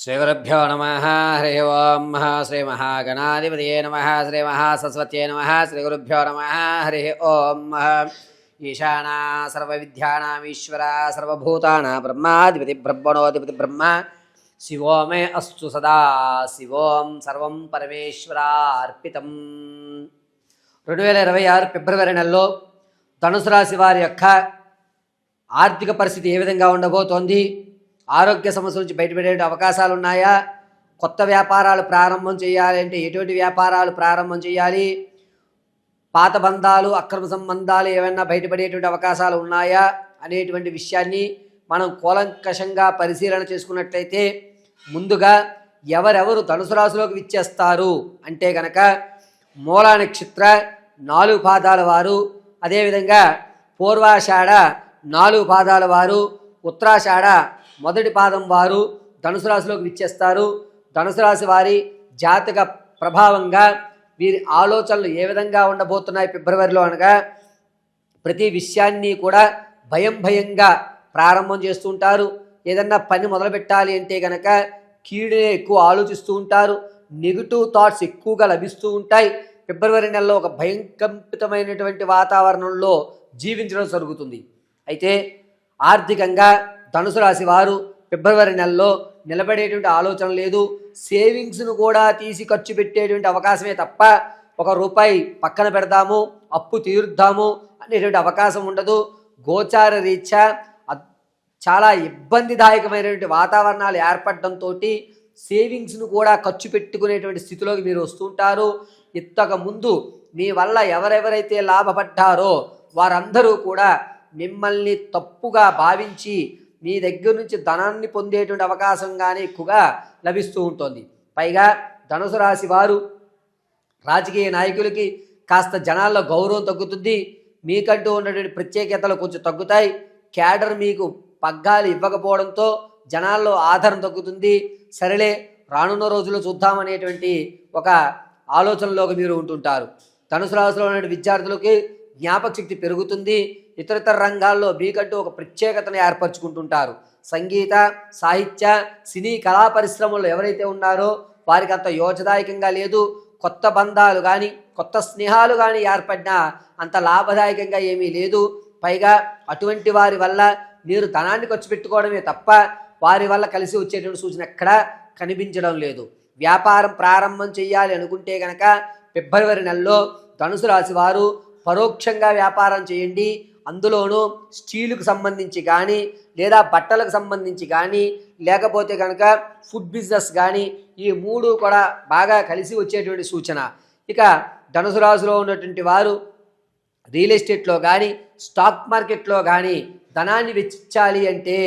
శ్రీగురుభ్యో నమ హరి ఓం శ్రీ మహాగణాధిపతయే నమ శ్రీ మహాసరస్వత్యై నమ శ్రీగురుభ్యో నమ హరి ఓం ఈశానా సర్వవిద్యానామీశ్వర సర్వభూతానాం బ్రహ్మాధిపతి బ్రహ్మణోధిపతి బ్రహ్మ శివో మే అస్తు సదా శివోం సర్వం పరమేశ్వరార్పితం. 2026 ఫిబ్రవరి నెలలో ధనుసు రాశి వారి యొక్క ఆర్థిక పరిస్థితి ఏ విధంగా ఉండబోతోంది? ఆరోగ్య సమస్యల నుంచి బయటపడే అవకాశాలు ఉన్నాయా? కొత్త వ్యాపారాలు ప్రారంభం చేయాలి అంటే ఎటువంటి వ్యాపారాలు ప్రారంభం చేయాలి? పాత బంధాలు అక్రమ సంబంధాలు ఏమైనా బయటపడేటువంటి అవకాశాలు ఉన్నాయా అనేటువంటి విషయాన్ని మనం కూలంకషంగా పరిశీలన చేసుకున్నట్లయితే, ముందుగా ఎవరెవరు ధనుసు రాశిలోకి విచ్చేస్తారు అంటే కనుక మూలా నక్షత్ర 4 పాదాల వారు, అదేవిధంగా పూర్వాషాఢ 4 పాదాల వారు, ఉత్తరాషాఢ 1 పాదం వారు ధనుసు రాశిలోకి విచ్చేస్తారు. ధనుసు రాశి వారి జాతక ప్రభావంగా వీరి ఆలోచనలు ఏ విధంగా ఉండబోతున్నాయి ఫిబ్రవరిలో అనగా, ప్రతి విషయాన్ని కూడా భయంగా ప్రారంభం చేస్తూ ఉంటారు. ఏదన్నా పని మొదలు పెట్టాలి అంటే కనుక కీడునే ఎక్కువ ఆలోచిస్తూ ఉంటారు. నెగిటివ్ థాట్స్ ఎక్కువగా లభిస్తూ ఉంటాయి. ఫిబ్రవరి నెలలో ఒక భయంకంపితమైనటువంటి వాతావరణంలో జీవించడం జరుగుతుంది. అయితే ఆర్థికంగా ధనుసు రాశి వారు ఫిబ్రవరి నెలలో నిలబడేటువంటి ఆలోచన లేదు. సేవింగ్స్ను కూడా తీసి ఖర్చు పెట్టేటువంటి అవకాశమే తప్ప ఒక రూపాయి పక్కన పెడదాము, అప్పు తీరుద్దాము అనేటువంటి అవకాశం ఉండదు. గోచార రీత్యా చాలా ఇబ్బందిదాయకమైనటువంటి వాతావరణాలు ఏర్పడడంతో సేవింగ్స్ను కూడా ఖర్చు పెట్టుకునేటువంటి స్థితిలోకి మీరు వస్తుంటారు. ఇంతకు ముందు మీ వల్ల ఎవరెవరైతే లాభపడ్డారో వారందరూ కూడా మిమ్మల్ని తప్పుగా భావించి మీ దగ్గర నుంచి ధనాన్ని పొందేటువంటి అవకాశంగానే ఎక్కువగా లభిస్తూ ఉంటుంది. పైగా ధనుసు రాశి వారు రాజకీయ నాయకులకి కాస్త జనాల్లో గౌరవం తగ్గుతుంది. మీకంటూ ఉన్నటువంటి ప్రత్యేకతలు కొంచెం తగ్గుతాయి. క్యాడర్ మీకు పగ్గాలు ఇవ్వకపోవడంతో జనాల్లో ఆదరణ తగ్గుతుంది. సరేలే రానున్న రోజుల్లో చూద్దామనేటువంటి ఒక ఆలోచనలోకి మీరు ఉంటుంటారు. ధనుసు రాశిలో ఉన్న విద్యార్థులకి జ్ఞాపక శక్తి పెరుగుతుంది. ఇతర రంగాల్లో మీకంటూ ఒక ప్రత్యేకతను ఏర్పరచుకుంటుంటారు. సంగీత, సాహిత్య, సినీ కళా పరిశ్రమల్లో ఎవరైతే ఉన్నారో వారికి అంత యోచదాయకంగా లేదు. కొత్త బంధాలు కానీ కొత్త స్నేహాలు కానీ ఏర్పడినా అంత లాభదాయకంగా ఏమీ లేదు. పైగా అటువంటి వారి వల్ల మీరు ధనాన్ని ఖర్చు పెట్టుకోవడమే తప్ప వారి వల్ల కలిసి వచ్చేటువంటి సూచన ఎక్కడా కనిపించడం లేదు. వ్యాపారం ప్రారంభం చేయాలి అనుకుంటే కనుక ఫిబ్రవరి నెలలో ధనుసు రాశి వారు పరోక్షంగా వ్యాపారం చేయండి. అందులోనూ స్టీలుకు సంబంధించి కానీ, లేదా బట్టలకు సంబంధించి కానీ, లేకపోతే కనుక ఫుడ్ బిజినెస్ కానీ, ఈ 3 కూడా బాగా కలిసి వచ్చేటువంటి సూచన. ఇక ధనుసు రాశిలో ఉన్నటువంటి వారు రియల్ ఎస్టేట్లో కానీ, స్టాక్ మార్కెట్లో కానీ ధనాన్ని వెచ్చించాలి అంటే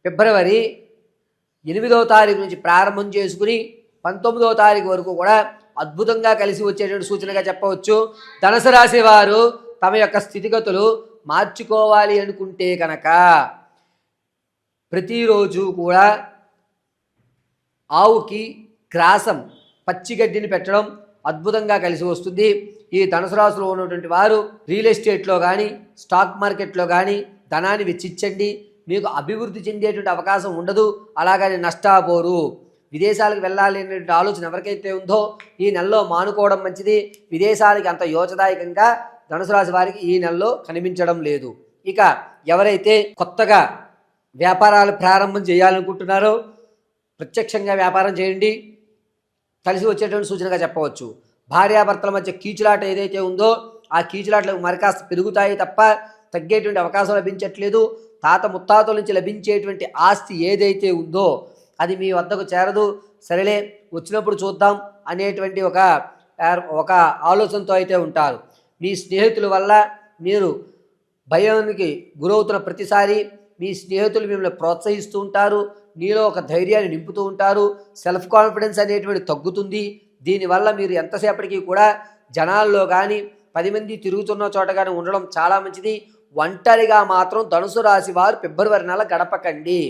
ఫిబ్రవరి 8వ తారీఖు నుంచి ప్రారంభం చేసుకుని 19వ తారీఖు వరకు కూడా అద్భుతంగా కలిసి వచ్చేటువంటి సూచనగా చెప్పవచ్చు. ధనుసు రాశి వారు తమ యొక్క స్థితిగతులు మార్చుకోవాలి అనుకుంటే కనుక ప్రతిరోజు కూడా ఆవుకి గ్రాసం పచ్చిగడ్డిని పెట్టడం అద్భుతంగా కలిసి వస్తుంది. ఈ ధనుసు రాశిలో ఉన్నటువంటి వారు రియల్ ఎస్టేట్లో కానీ, స్టాక్ మార్కెట్లో కానీ ధనాన్ని వెచ్చించండి. మీకు అభివృద్ధి చెందేటువంటి అవకాశం ఉండదు, అలాగని నష్టాపోరు. విదేశాలకు వెళ్ళాలి అనేటువంటి ఆలోచన ఎవరికైతే ఉందో ఈ నెలలో మానుకోవడం మంచిది. విదేశాలకి అంత యోచదాయకంగా ధనుసు రాశి వారికి ఈ నెలలో కనిపించడం లేదు. ఇక ఎవరైతే కొత్తగా వ్యాపారాలు ప్రారంభం చేయాలనుకుంటున్నారో ప్రత్యక్షంగా వ్యాపారం చేయండి, కలిసి వచ్చేటువంటి సూచనగా చెప్పవచ్చు. భార్యాభర్తల మధ్య కీచులాట ఏదైతే ఉందో ఆ కీచులాటలు మరికాస్త పెరుగుతాయి తప్ప తగ్గేటువంటి అవకాశం లభించట్లేదు. తాత ముత్తాతల నుంచి లభించేటువంటి ఆస్తి ఏదైతే ఉందో అది మీ వద్దకు చేరదు. సరేలే వచ్చినప్పుడు చూద్దాం అనేటువంటి ఒక ఆలోచనతో అయితే ఉంటారు. మీ స్నేహితుల వల్ల మీరు భయానికి గురవుతున్న ప్రతిసారి మీ స్నేహితులు మిమ్మల్ని ప్రోత్సహిస్తూ ఉంటారు. మీలో ఒక ధైర్యాన్ని నింపుతూ ఉంటారు. సెల్ఫ్ కాన్ఫిడెన్స్ అనేటువంటి తగ్గుతుంది. దీనివల్ల మీరు ఎంతసేపటికి కూడా జనాల్లో కానీ 10 మంది తిరుగుతున్న చోట కానీ ఉండడం చాలా మంచిది. ఒంటరిగా మాత్రం ధనుసు రాశి వారు ఫిబ్రవరి నెల గడపకండి.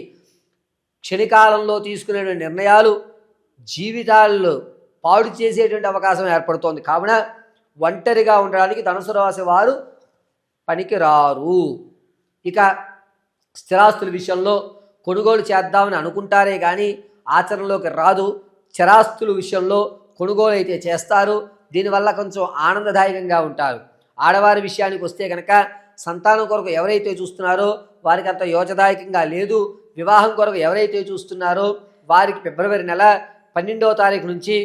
క్షణికాలంలో తీసుకునే నిర్ణయాలు జీవితాల్లో పాడు చేసేటువంటి అవకాశం ఏర్పడుతోంది. కావున ఒంటరిగా ఉండడానికి ధనుసు రాశి వారు పనికిరారు. ఇక స్థిరాస్తుల విషయంలో కొనుగోలు చేద్దామని అనుకుంటారే కానీ ఆచరణలోకి రాదు. చరాస్తుల విషయంలో కొనుగోలు అయితే చేస్తారు. దీనివల్ల కొంచెం ఆనందదాయకంగా ఉంటారు. ఆడవారి విషయానికి వస్తే కనుక సంతానం కొరకు ఎవరైతే చూస్తున్నారో వారికి అంత యోజదాయకంగా లేదు. వివాహం కొరకు ఎవరైతే చూస్తున్నారో వారికి ఫిబ్రవరి నెల 12వ తారీఖు నుంచి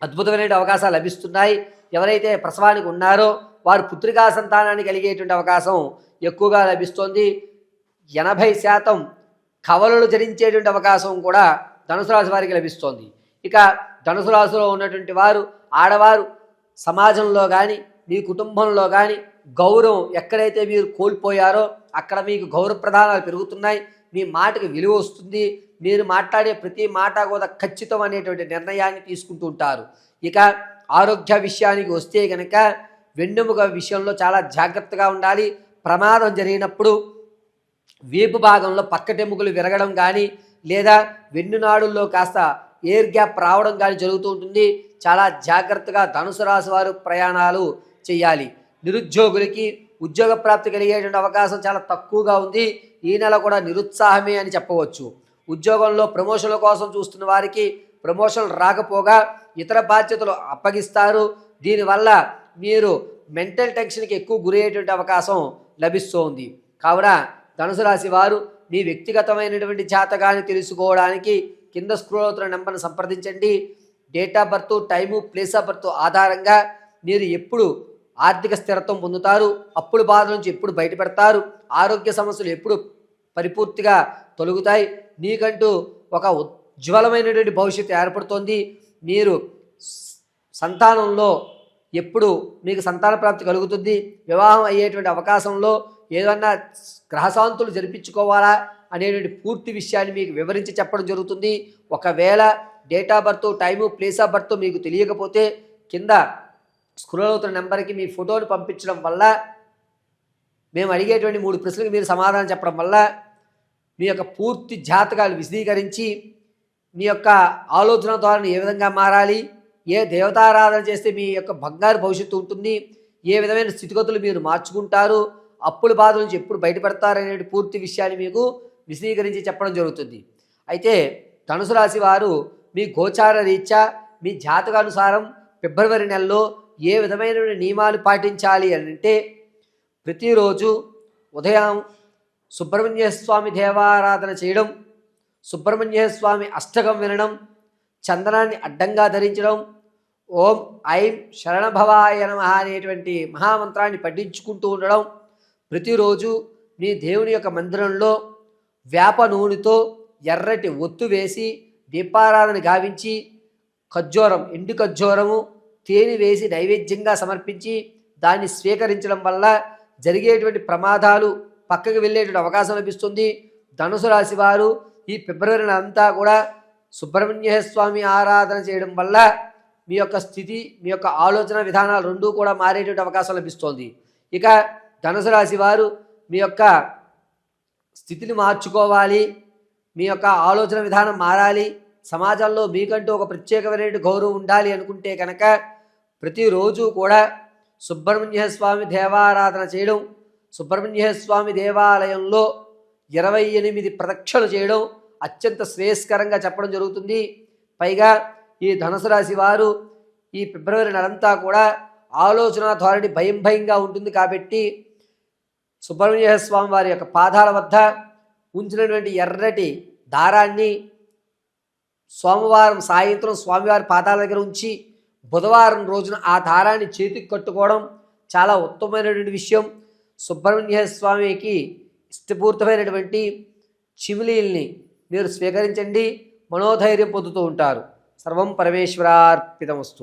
అద్భుతమైన అవకాశాలు లభిస్తున్నాయి. ఎవరైతే ప్రసవానికి ఉన్నారో వారు పుత్రికా సంతానాన్ని కలిగేటువంటి అవకాశం ఎక్కువగా లభిస్తోంది. 80% కవలలు జరించేటువంటి అవకాశం కూడా ధనుసు రాశి వారికి లభిస్తోంది. ఇక ధనుసు రాశిలో ఉన్నటువంటి వారు ఆడవారు సమాజంలో కానీ మీ కుటుంబంలో కానీ గౌరవం ఎక్కడైతే మీరు కోల్పోయారో అక్కడ మీకు గౌరవ ప్రదానాలు పెరుగుతున్నాయి. మీ మాటకి విలువ వస్తుంది. మీరు మాట్లాడే ప్రతి మాట కూడా ఖచ్చితం అనేటువంటి నిర్ణయాన్ని తీసుకుంటూ ఉంటారు. ఇక ఆరోగ్య విషయానికి వస్తే కనుక వెన్నెముక విషయంలో చాలా జాగ్రత్తగా ఉండాలి. ప్రమాదం జరిగినప్పుడు వీపు భాగంలో పక్కటెముకలు విరగడం కానీ లేదా వెన్నునాడుల్లో కాస్త ఎయిర్ గ్యాప్ రావడం కానీ జరుగుతూ ఉంటుంది. చాలా జాగ్రత్తగా ధనుసు రాశి వారు ప్రయాణాలు చేయాలి. నిరుద్యోగులకి ఉద్యోగ ప్రాప్తి కలిగేటువంటి అవకాశం చాలా తక్కువగా ఉంది. ఈ నెల కూడా నిరుత్సాహమే అని చెప్పవచ్చు. ఉద్యోగంలో ప్రమోషన్ల కోసం చూస్తున్న వారికి ప్రమోషన్లు రాకపోగా ఇతర బాధ్యతలు అప్పగిస్తారు. దీనివల్ల మీరు మెంటల్ టెన్షన్కి ఎక్కువ గురయ్యేటువంటి అవకాశం లభిస్తోంది. కావున ధనుసు రాశి వారు మీ వ్యక్తిగతమైనటువంటి జాతకాన్ని తెలుసుకోవడానికి కింద స్క్రోల్ అవుతున్న నెంబర్ను సంప్రదించండి. Date of birth, time, place of birth ఆధారంగా మీరు ఎప్పుడు ఆర్థిక స్థిరత్వం పొందుతారు, అప్పుల బాధ నుంచి ఎప్పుడు బయటపడతారు, ఆరోగ్య సమస్యలు ఎప్పుడు పరిపూర్తిగా తొలగుతాయి, నీకంటూ ఒక ఉజ్వలమైనటువంటి భవిష్యత్తు ఏర్పడుతోంది, మీరు సంతానంలో ఎప్పుడు మీకు సంతాన ప్రాప్తి కలుగుతుంది, వివాహం అయ్యేటువంటి అవకాశంలో ఏదన్నా గ్రహశాంతులు జరిపించుకోవాలా అనేటువంటి పూర్తి విషయాన్ని మీకు వివరించి చెప్పడం జరుగుతుంది. ఒకవేళ date of birth, time, place of birth మీకు తెలియకపోతే కింద స్క్రోల్ అవుతున్న నెంబర్కి మీ ఫోటోని పంపించడం వల్ల మేము అడిగేటువంటి 3 ప్రశ్నలకు మీరు సమాధానం చెప్పడం వల్ల మీ యొక్క పూర్తి జాతకాలు విశదీకరించి మీ యొక్క ఆలోచన ద్వారా ఏ విధంగా మారాలి, ఏ దేవతారాధన చేస్తే మీ యొక్క బంగారు భవిష్యత్తు ఉంటుంది, ఏ విధమైన స్థితిగతులు మీరు మార్చుకుంటారు, అప్పుల బాధ నుంచి ఎప్పుడు బయటపడతారనే పూర్తి విషయాన్ని మీకు విశదీకరించి చెప్పడం జరుగుతుంది. అయితే ధనుసు రాశి వారు మీ గోచార రీత్యా మీ జాతకానుసారం ఫిబ్రవరి నెలలో ఏ విధమైన నియమాలు పాటించాలి అని అంటే ప్రతిరోజు ఉదయం సుబ్రహ్మణ్య స్వామి దేవారాధన చేయడం, సుబ్రహ్మణ్య స్వామి అష్టకం వినడం, చందనాన్ని అడ్డంగా ధరించడం, ఓం ఐం శరణభవాయ నమః అనేటువంటి మహామంత్రాన్ని పఠించుకుంటూ ఉండడం, ప్రతిరోజు మీ దేవుని యొక్క మందిరంలో వేప నూనెతో ఎర్రటి ఒత్తు వేసి దీపారాధన గావించి ఖర్జూరం, ఎండు ఖర్జూరము, తేనె వేసి నైవేద్యంగా సమర్పించి దాన్ని స్వీకరించడం వల్ల జరిగేటువంటి ప్రమాదాలు పక్కకు వెళ్ళేటువంటి అవకాశం లభిస్తుంది. ధనుసు రాశి వారు ఈ ఫిబ్రవరి అంతా కూడా సుబ్రహ్మణ్య స్వామి ఆరాధన చేయడం వల్ల మీ యొక్క స్థితి, మీ యొక్క ఆలోచన విధానాలు రెండూ కూడా మారేటువంటి అవకాశం లభిస్తోంది. ఇక ధనుసు రాశి వారు మీ యొక్క స్థితిని మార్చుకోవాలి, మీ యొక్క ఆలోచన విధానం మారాలి, సమాజంలో మీకంటూ ఒక ప్రత్యేకమైన గౌరవం ఉండాలి అనుకుంటే కనుక ప్రతిరోజు కూడా సుబ్రహ్మణ్య స్వామి దేవారాధన చేయడం, సుబ్రహ్మణ్య స్వామి దేవాలయంలో 28 ప్రదక్షిణలు చేయడం అత్యంత శ్రేయస్కరంగా చెప్పడం జరుగుతుంది. పైగా ఈ ధనుసు రాశి వారు ఈ ఫిబ్రవరి నెలంతా కూడా ఆలోచన ధోరణి భయంగా ఉంటుంది. కాబట్టి సుబ్రహ్మణ్య స్వామి వారి యొక్క పాదాల వద్ద ఉంచినటువంటి ఎర్రటి దారాన్ని సోమవారం సాయంత్రం స్వామివారి పాదాల దగ్గర ఉంచి బుధవారం రోజున ఆ దారాన్ని చేతికి కట్టుకోవడం చాలా ఉత్తమమైనటువంటి విషయం. సుబ్రహ్మణ్య స్వామికి ఇష్టపూర్తమైనటువంటి చిమిలీల్ని మీరు స్వీకరించండి, మనోధైర్యం పొందుతూ ఉంటారు. సర్వం పరమేశ్వరార్పితమస్తు.